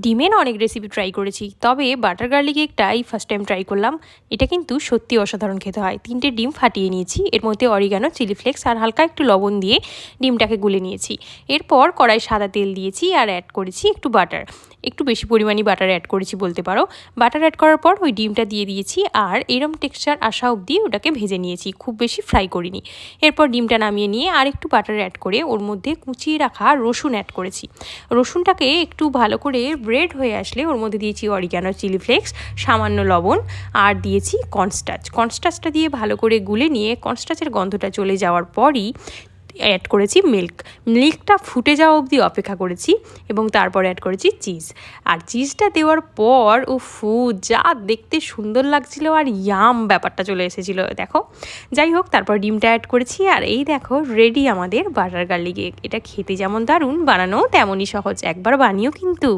ডিমের অনেক recipe try করেছি, তবে বাটার গার্লিক এগটাই ফার্স্ট টাইম ট্রাই করলাম। এটা কিন্তু সত্যি অসাধারণ খেতে হয়। 3টে ডিম ফাটিয়ে নিয়েছি, এর মধ্যে অরিগানো, চিলি ফ্লেক্স আর হালকা একটু লবণ দিয়ে ডিমটাকে গুলে নিয়েছি। এরপর কড়াই সাদা তেল দিয়েছি আর অ্যাড করেছি একটু বাটার, একটু বেশি পরিমাণে বাটার অ্যাড করেছি বলতে পারো। বাটার অ্যাড করার পর ওই ডিমটা দিয়ে দিয়েছি আর এরম টেক্সচার আসা অবধি ওটাকে ভেজে নিয়েছি, খুব বেশি ফ্রাই করিনি। এরপর ডিমটা নামিয়ে নিয়ে আর একটু বাটার অ্যাড করে ওর মধ্যে কুচিয়ে রাখা রসুন অ্যাড করেছি। রসুনটাকে একটু ভালো করে ব্রেড হয়ে আসলে ওর মধ্যে দিয়েছি অরিগানো, চিলি ফ্লেক্স, সামান্য লবণ আর দিয়েছি কর্নস্টার্চ। কর্নস্টার্চটা দিয়ে ভালো করে গুলে নিয়ে কর্নস্টার্চের গন্ধটা চলে যাওয়ার পরই অ্যাড করেছি মিল্কটা ফুটে যাওয়া অবধি অপেক্ষা করেছি এবং তারপর অ্যাড করেছি চিজ। আর চিজটা দেওয়ার পর যা দেখতে সুন্দর লাগছিল আর ইয়াম ব্যাপারটা চলে এসেছিলো দেখো। যাই হোক, তারপর ডিমটা অ্যাড করেছি আর এই দেখো রেডি আমাদের বাটার গার্লিক এগ। এটা খেতে যেমন দারুণ, বানানো তেমনই সহজ, একবার বানিও কিন্তু।